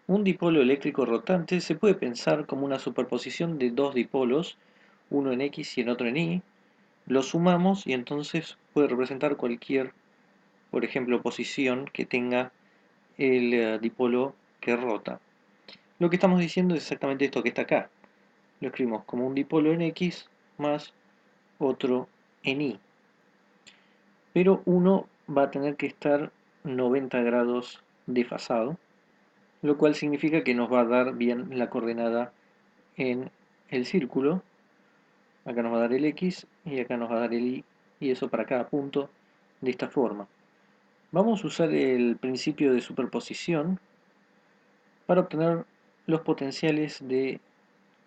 Un dipolo eléctrico rotante se puede pensar como una superposición de dos dipolos, uno en X y el otro en Y. Los sumamos y entonces puede representar cualquier, por ejemplo, posición que tenga el dipolo que rota. Lo que estamos diciendo es exactamente esto que está acá. Lo escribimos como un dipolo en X más otro en Y. Pero uno va a tener que estar 90 grados desfasado, lo cual significa que nos va a dar bien la coordenada en el círculo. Acá nos va a dar el X y acá nos va a dar el Y, y eso para cada punto de esta forma. Vamos a usar el principio de superposición para obtener los potenciales de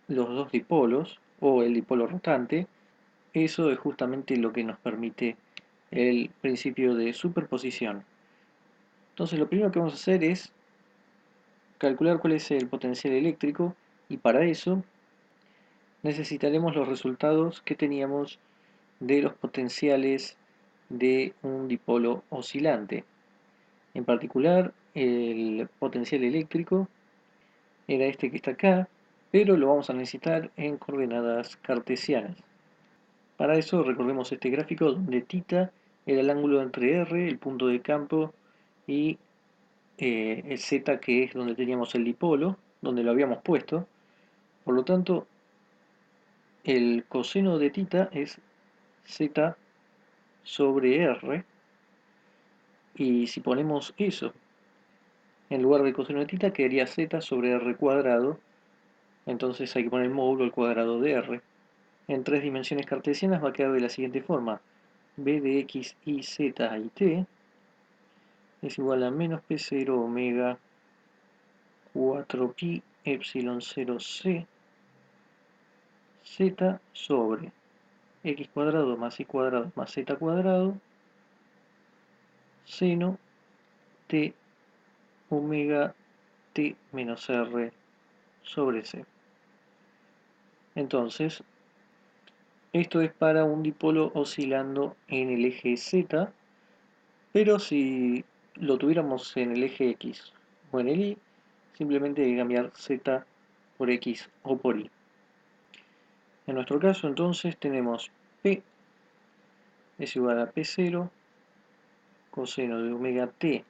los dos dipolos o el dipolo rotante. Eso es justamente lo que nos permite el principio de superposición. Entonces lo primero que vamos a hacer es calcular cuál es el potencial eléctrico, y para eso necesitaremos los resultados que teníamos de los potenciales de un dipolo oscilante. En particular, el potencial eléctrico era este que está acá, pero lo vamos a necesitar en coordenadas cartesianas. Para eso recordemos este gráfico donde θ era el ángulo entre R, el punto de campo, y el Z, que es donde teníamos el dipolo, donde lo habíamos puesto. Por lo tanto, el coseno de θ es Z sobre R, y si ponemos eso en lugar del coseno de θ quedaría Z sobre R cuadrado. Entonces hay que poner el módulo al cuadrado de R. En tres dimensiones cartesianas va a quedar de la siguiente forma: b de x, y, z y t es igual a menos p0 omega 4pi epsilon 0 c z sobre x cuadrado más y cuadrado más z cuadrado seno t omega t menos r sobre c. Entonces, esto es para un dipolo oscilando en el eje z, pero si lo tuviéramos en el eje x o en el y, simplemente hay que cambiar z por x o por y. En nuestro caso, entonces, tenemos p es igual a p0 coseno de omega t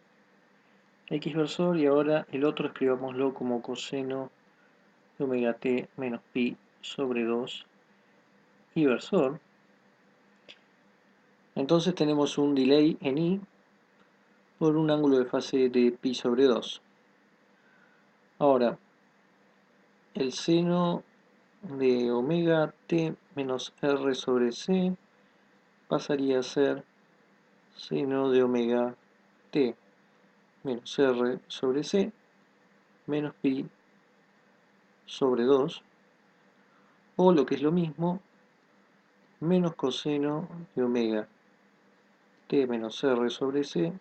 x versor, y ahora el otro escribámoslo como coseno de omega t menos pi sobre 2 y versor. Entonces tenemos un delay en y por un ángulo de fase de pi sobre 2. Ahora, el seno de omega t menos r sobre c pasaría a ser seno de omega t menos r sobre c menos pi sobre 2, o lo que es lo mismo, menos coseno de omega t menos r sobre c,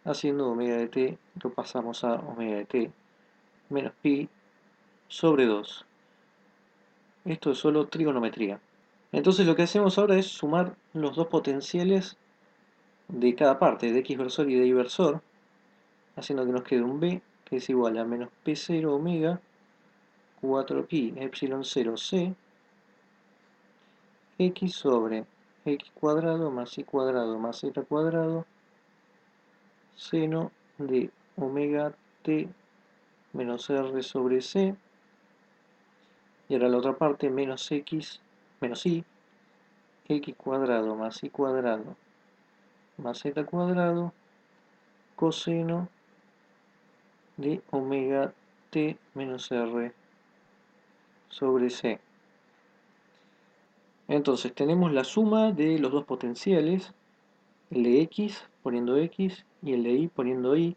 haciendo omega de t, lo pasamos a omega de t menos pi sobre 2. Esto es solo trigonometría. Entonces lo que hacemos ahora es sumar los dos potenciales de cada parte, de x versor y de y versor, haciendo que nos quede un b que es igual a menos p0 omega 4pi epsilon 0 c x sobre x cuadrado más y cuadrado más z cuadrado seno de omega t menos r sobre c, y ahora la otra parte menos x menos y x cuadrado más y cuadrado más z cuadrado coseno de omega t menos r sobre c. Entonces tenemos la suma de los dos potenciales, el de x poniendo x y el de y poniendo y,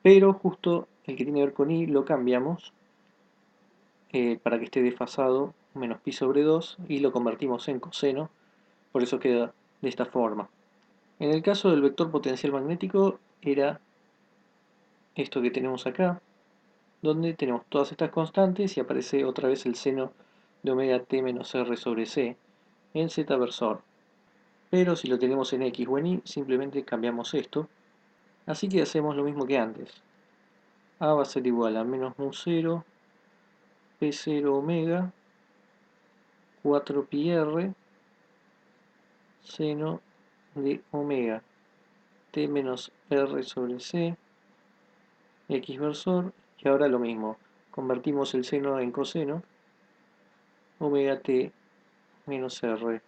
pero justo el que tiene que ver con y lo cambiamos para que esté desfasado, menos pi sobre 2, y lo convertimos en coseno, por eso queda de esta forma. En el caso del vector potencial magnético era esto que tenemos acá, donde tenemos todas estas constantes y aparece otra vez el seno de omega t menos r sobre c en z versor. Pero si lo tenemos en x o en y, simplemente cambiamos esto. Así que hacemos lo mismo que antes. A va a ser igual a menos mu 0 P0 omega 4 pi r seno de omega t menos r sobre c x versor. Y ahora lo mismo, convertimos el seno en coseno, omega t menos r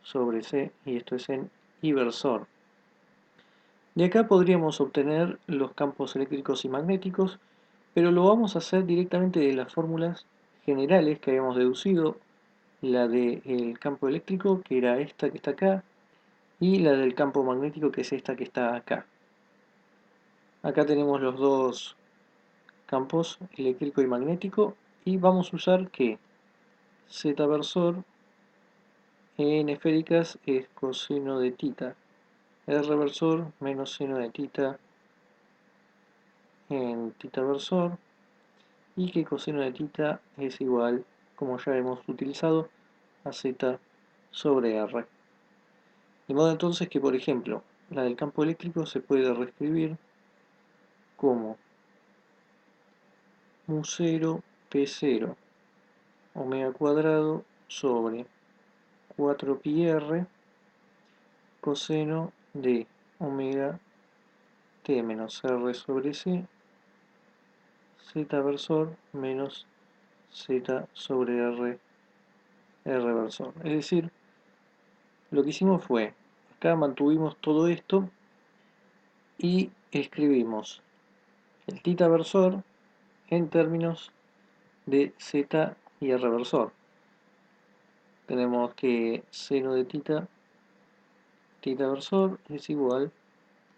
sobre c, y esto es en inversor. De acá podríamos obtener los campos eléctricos y magnéticos, pero lo vamos a hacer directamente de las fórmulas generales que habíamos deducido, la del campo eléctrico, que era esta que está acá, y la del campo magnético, que es esta que está acá. Acá tenemos los dos campos, eléctrico y magnético, y vamos a usar que z versor en esféricas es coseno de tita, r versor menos seno de tita en tita versor, y que coseno de tita es igual, como ya hemos utilizado, a z sobre r. De modo entonces que, por ejemplo, la del campo eléctrico se puede reescribir como mu 0 p0 omega cuadrado sobre 4 pi r coseno de omega t menos r sobre c z versor menos z sobre r versor. Es decir, lo que hicimos fue, acá mantuvimos todo esto y escribimos el tita versor en términos de z y r versor. Tenemos que seno de tita versor es igual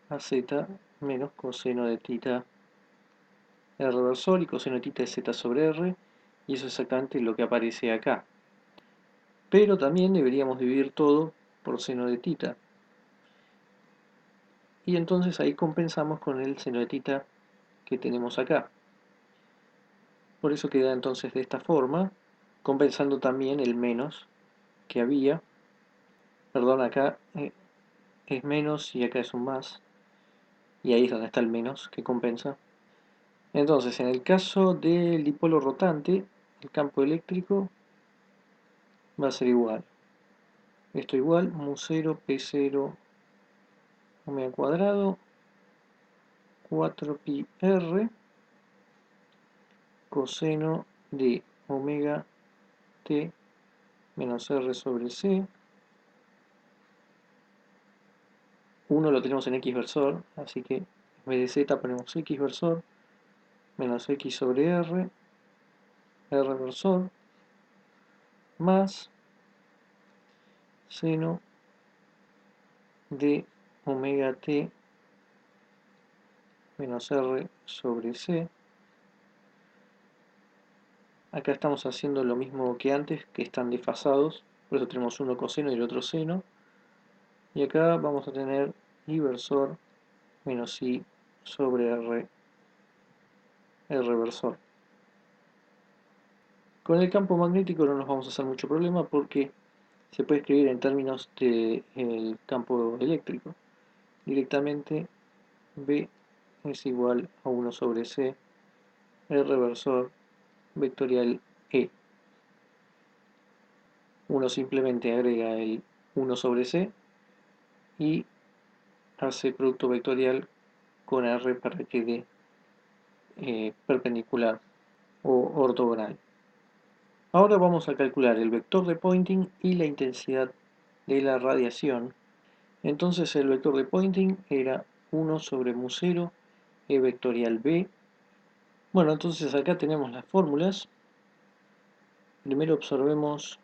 a z menos coseno de tita r versor, y coseno de tita es z sobre r, y eso es exactamente lo que aparece acá. Pero también deberíamos dividir todo por seno de tita, y entonces ahí compensamos con el seno de tita que tenemos acá. Por eso queda entonces de esta forma, compensando también el menos que había. Perdón, acá es menos y acá es un más, y ahí es donde está el menos que compensa. Entonces, en el caso del dipolo rotante, el campo eléctrico va a ser igual. Esto igual, mu 0 p0 omega cuadrado 4 pi r coseno de omega t menos r sobre c. 1 lo tenemos en x versor, así que en vez de z ponemos x versor menos x sobre r versor más seno de omega t menos r sobre c. Acá estamos haciendo lo mismo que antes, que están desfasados, por eso tenemos uno coseno y el otro seno. Y acá vamos a tener i versor menos i sobre r versor. Con el campo magnético no nos vamos a hacer mucho problema porque se puede escribir en términos del campo eléctrico. Directamente B es igual a 1 sobre C, R versor vectorial E. Uno simplemente agrega el 1 sobre C y hace producto vectorial con R para que quede perpendicular o ortogonal. Ahora vamos a calcular el vector de Poynting y la intensidad de la radiación. Entonces el vector de Poynting era 1 sobre mu 0 E vectorial B. Bueno, entonces acá tenemos las fórmulas. Primero observemos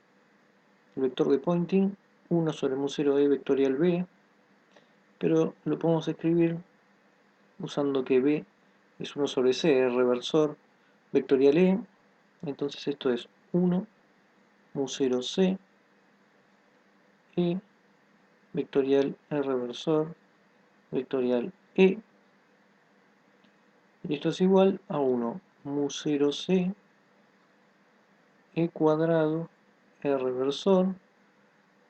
el vector de Poynting, 1 sobre mu 0 E vectorial B, pero lo podemos escribir usando que B es 1 sobre C, R versor vectorial E. Entonces esto es 1 mu 0 C E vectorial R versor vectorial E, y esto es igual a 1 mu 0 C E cuadrado R versor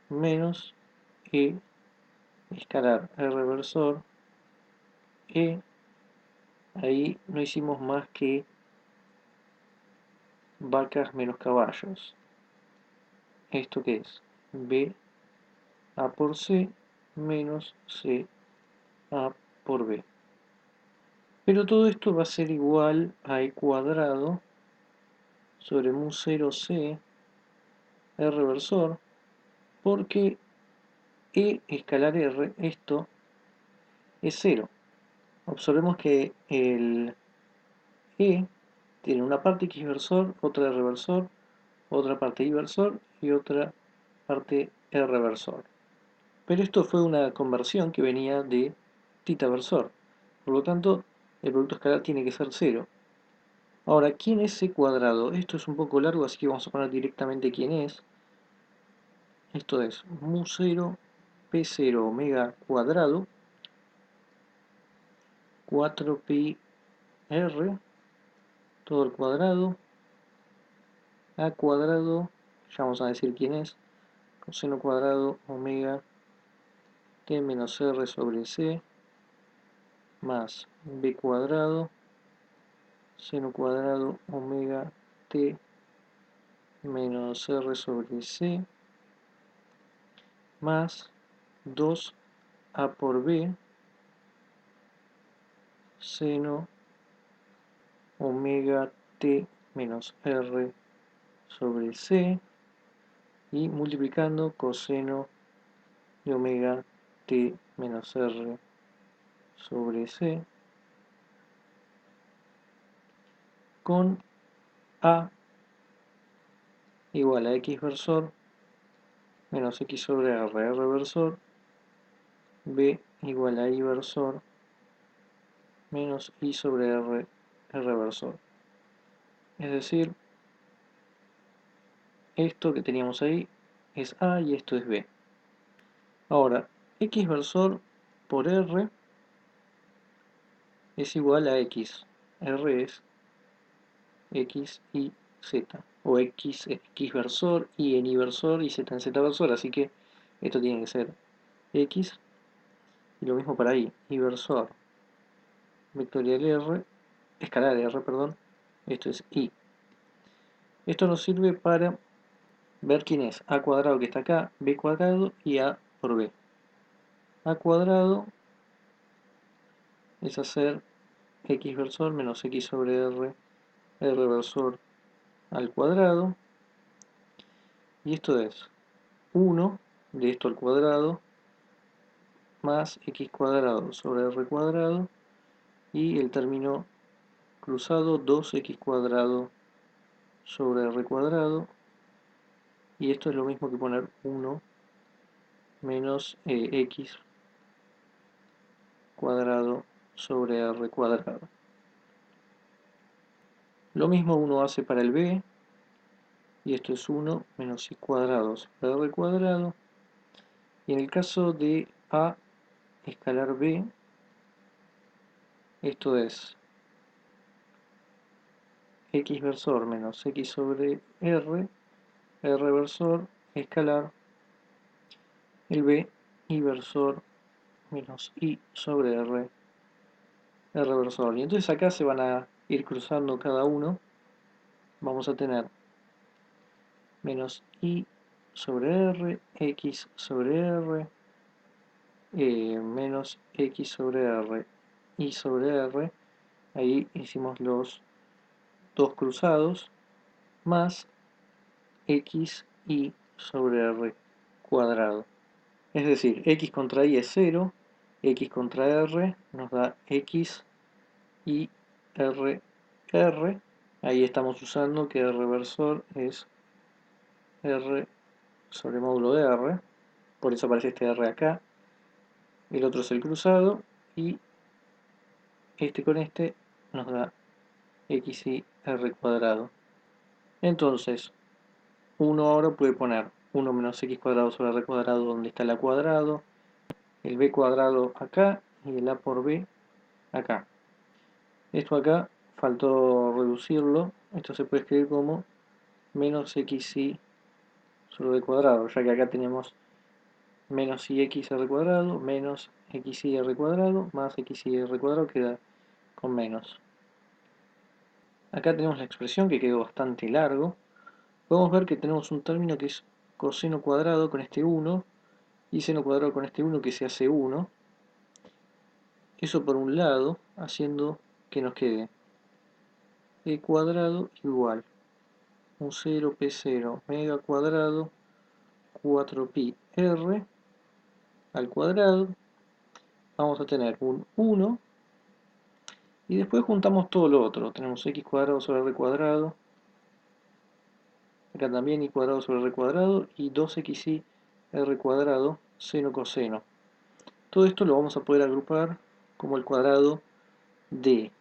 menos E escalar R versor E Ahí no hicimos más que vacas menos caballos. ¿Esto qué es? B A por C menos C A por B. Pero todo esto va a ser igual a E cuadrado sobre mu 0 C R versor, porque E escalar R, esto es 0. Observemos que el E tiene una parte X versor, otra R versor, otra parte Y versor y otra parte R versor. Pero esto fue una conversión que venía de θ versor. Por lo tanto, el producto escalar tiene que ser 0. Ahora, ¿quién es C cuadrado? Esto es un poco largo, así que vamos a poner directamente quién es. Esto es mu 0 P0 omega cuadrado 4pi r todo al cuadrado a cuadrado, ya vamos a decir quién es, coseno cuadrado omega t menos r sobre c más b cuadrado seno cuadrado omega t menos r sobre c más 2a por b seno omega t menos r sobre c y multiplicando coseno de omega t menos r sobre c con a igual a x versor menos x sobre r versor, b igual a y versor menos y sobre r versor. Es decir, esto que teníamos ahí es a y esto es b. Ahora, x versor por r es igual a x. R es x y z. O x versor, y en y versor y z en z versor. Así que esto tiene que ser x. Y lo mismo para y versor vectorial r, escalar r, perdón. Esto es y. Esto nos sirve para ver quién es a cuadrado que está acá, b cuadrado y a por b. A cuadrado es hacer x versor menos x sobre r versor al cuadrado. Y esto es 1 de esto al cuadrado más x cuadrado sobre r cuadrado y el término cruzado 2x cuadrado sobre r cuadrado, y esto es lo mismo que poner 1 menos x cuadrado sobre r cuadrado. Lo mismo uno hace para el b, y esto es 1 menos y cuadrado sobre r cuadrado, y en el caso de a escalar b, esto es x versor menos x sobre r versor escalar el b y versor menos y sobre r versor. Y entonces acá se van a ir cruzando cada uno. Vamos a tener menos y sobre r, x sobre r, menos x sobre r, y sobre r. Ahí hicimos los dos cruzados, más x y sobre r cuadrado. Es decir, x contra y es 0, x contra r nos da x y r. Ahí estamos usando que r versor es r sobre módulo de r, por eso aparece este r acá. El otro es el cruzado, y este con este nos da x y r cuadrado. Entonces, uno ahora puede poner 1 menos x cuadrado sobre r cuadrado donde está el a cuadrado, el b cuadrado acá y el a por b acá. Esto acá faltó reducirlo, esto se puede escribir como menos xy sobre b cuadrado, ya que acá tenemos menos y x r cuadrado menos x y r cuadrado más x y r cuadrado, queda con menos. Acá tenemos la expresión que quedó bastante largo. Podemos ver que tenemos un término que es coseno cuadrado con este 1 y seno cuadrado con este 1 que se hace 1. Eso por un lado, haciendo que nos quede e cuadrado igual un 0 p0 omega cuadrado 4pi r al cuadrado. Vamos a tener un 1 y después juntamos todo lo otro. Tenemos x cuadrado sobre r cuadrado, acá también y cuadrado sobre r cuadrado y 2xy r cuadrado seno coseno. Todo esto lo vamos a poder agrupar como el cuadrado de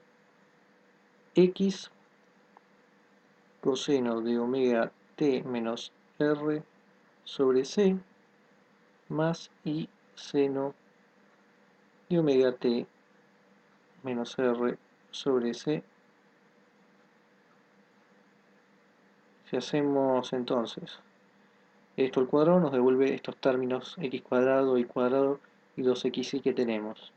x coseno de omega t menos r sobre c más y seno de omega t menos r sobre c. Si hacemos entonces esto al cuadrado, nos devuelve estos términos x cuadrado, y cuadrado y 2xy que tenemos.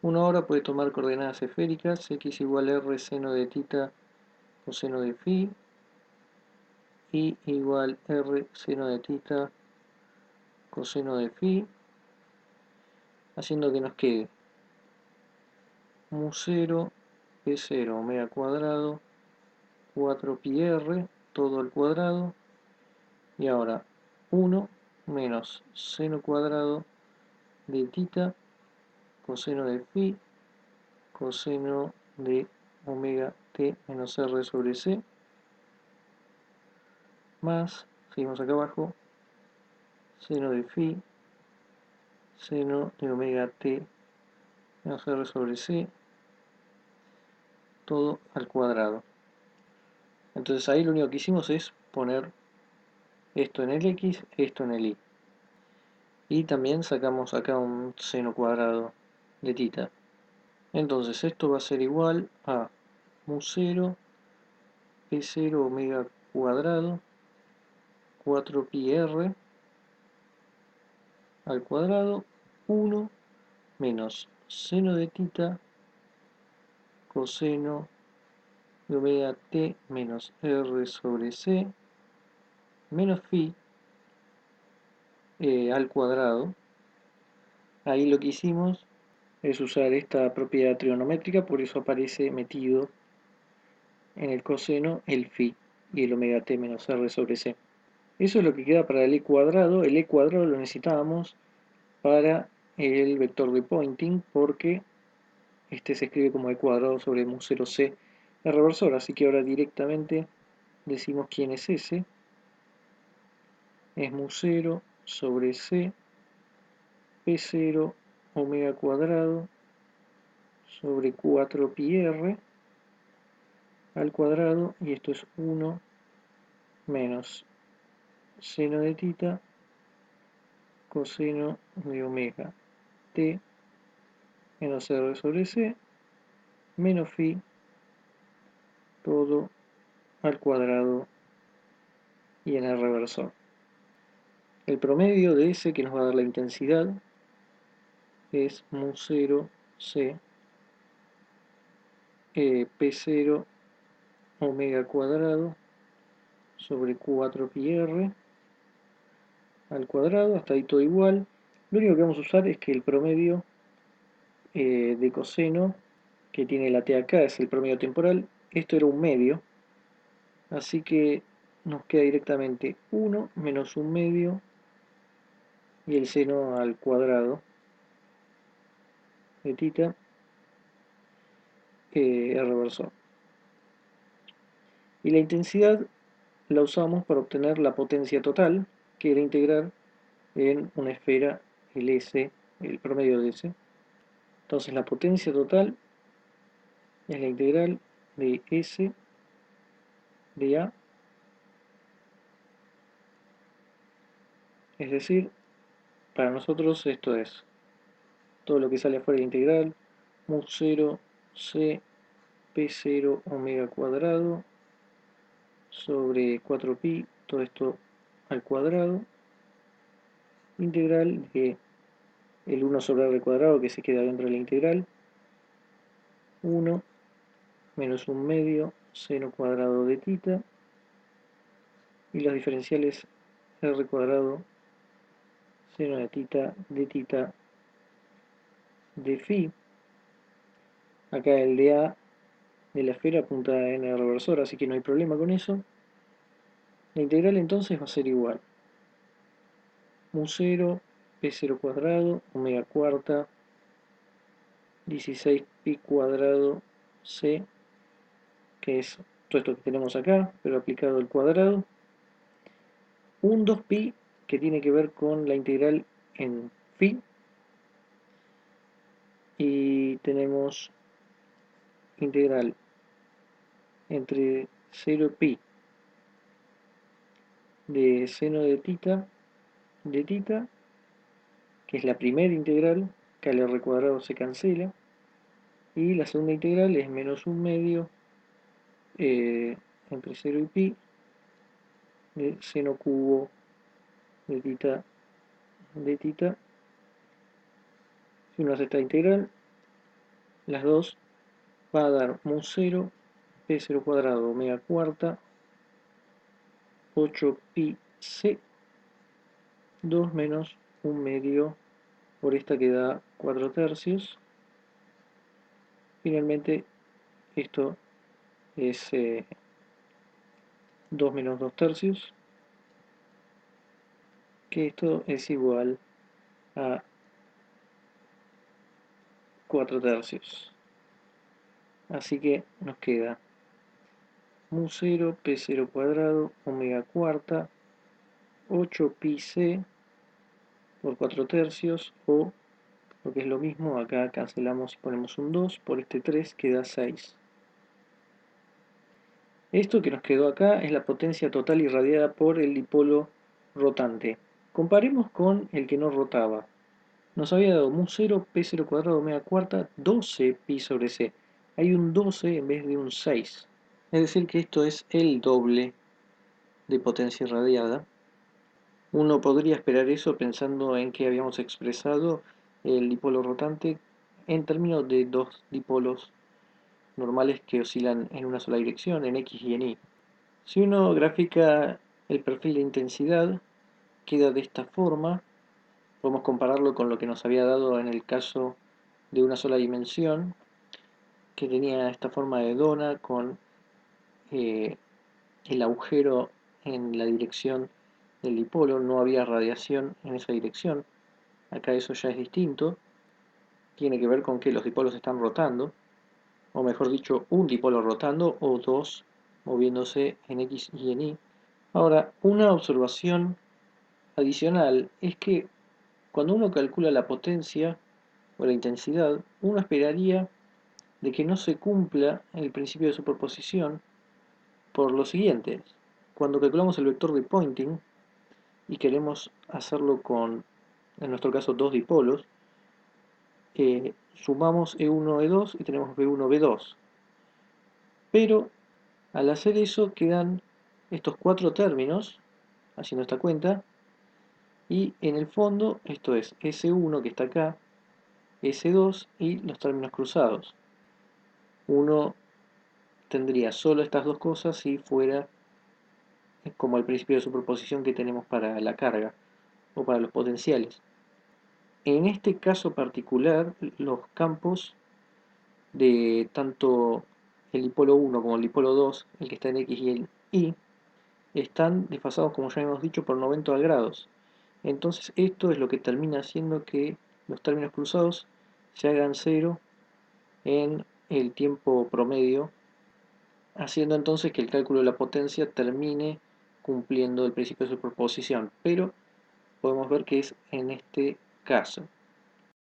Uno ahora puede tomar coordenadas esféricas, x igual a r seno de tita coseno de phi, y igual r seno de tita coseno de phi, haciendo que nos quede mu 0 p0 omega cuadrado 4pi r todo al cuadrado, y ahora 1 menos seno cuadrado de tita coseno de phi coseno de omega t menos r sobre c más, seguimos acá abajo, seno de phi seno de omega t menos r sobre c todo al cuadrado. Entonces ahí lo único que hicimos es poner esto en el x, esto en el y. Y también sacamos acá un seno cuadrado de tita. Entonces esto va a ser igual a mu 0 p0 omega cuadrado 4pi r al cuadrado 1 menos seno de tita coseno de omega t menos r sobre c menos phi al cuadrado. Ahí lo que hicimos es usar esta propiedad trigonométrica, por eso aparece metido en el coseno el phi y el omega t menos r sobre c. Eso es lo que queda para el e cuadrado. El e cuadrado lo necesitábamos para el vector de Poynting, porque este se escribe como e cuadrado sobre mu 0c el reversor, así que ahora directamente decimos quién es ese. Es mu 0 sobre c p0 omega cuadrado sobre 4pi r al cuadrado, y esto es 1 menos seno de tita coseno de omega t menos r sobre c menos phi todo al cuadrado y en el reversor. El promedio de ese que nos va a dar la intensidad es mu 0 c p0 omega cuadrado sobre 4pi r al cuadrado, hasta ahí todo igual. Lo único que vamos a usar es que el promedio de coseno que tiene la t acá es el promedio temporal. Esto era un medio, así que nos queda directamente 1 menos un medio y el seno al cuadrado de tita el reversor. Y la intensidad la usamos para obtener la potencia total, que era integrar en una esfera el S, el promedio de S. Entonces la potencia total es la integral de S de A, es decir, para nosotros esto es todo lo que sale afuera de la integral, mu 0 c p0 omega cuadrado sobre 4pi, todo esto al cuadrado, integral de el 1 sobre r cuadrado que se queda dentro de la integral, 1 menos 1 medio seno cuadrado de tita, y los diferenciales r cuadrado seno de tita de phi. Acá el dA de la esfera apunta a n reversor, así que no hay problema con eso. La integral entonces va a ser igual mu0 p0 cuadrado omega cuarta 16 pi cuadrado c, que es todo esto que tenemos acá, pero aplicado al cuadrado, un 2pi que tiene que ver con la integral en phi, y tenemos integral entre 0 pi de seno de tita, que es la primera integral, que al r cuadrado se cancela, y la segunda integral es menos un medio entre 0 y pi de seno cubo de tita. Si uno hace esta integral, las dos va a dar mu0 p0 cuadrado omega cuarta 8 pi c 2 menos un medio por esta que da 4 tercios. Finalmente esto es 2 menos 2 tercios, que esto es igual a 4 tercios. Así que nos queda mu0 p0 cuadrado omega cuarta 8 pi c por 4 tercios, o lo que es lo mismo, acá cancelamos y ponemos un 2, por este 3 queda 6. Esto que nos quedó acá es la potencia total irradiada por el dipolo rotante. Comparemos con el que no rotaba. Nos había dado mu0 p0 cuadrado omega cuarta 12 pi sobre c. Hay un 12 en vez de un 6. Es decir que esto es el doble de potencia irradiada. Uno podría esperar eso pensando en que habíamos expresado el dipolo rotante en términos de dos dipolos normales que oscilan en una sola dirección, en X y en Y. Si uno grafica el perfil de intensidad, queda de esta forma. Podemos compararlo con lo que nos había dado en el caso de una sola dimensión, que tenía esta forma de dona con el agujero en la dirección del dipolo. No había radiación en esa dirección. Acá eso ya es distinto. Tiene que ver con que los dipolos están rotando, o mejor dicho, un dipolo rotando o dos moviéndose en X y en Y. Ahora, una observación adicional es que cuando uno calcula la potencia o la intensidad, uno esperaría de que no se cumpla el principio de superposición por lo siguiente. Cuando calculamos el vector de Poynting y queremos hacerlo con, en nuestro caso, dos dipolos, sumamos E1, E2 y tenemos B1, B2. Pero al hacer eso quedan estos cuatro términos, haciendo esta cuenta, y en el fondo esto es S1 que está acá, S2 y los términos cruzados. Uno tendría solo estas dos cosas si fuera como el principio de superposición que tenemos para la carga o para los potenciales. En este caso particular, los campos de tanto el dipolo 1 como el dipolo 2, el que está en X y en Y, están desfasados, como ya hemos dicho, por 90 grados. Entonces esto es lo que termina haciendo que los términos cruzados se hagan cero en el tiempo promedio, haciendo entonces que el cálculo de la potencia termine cumpliendo el principio de superposición, pero podemos ver que es en este caso.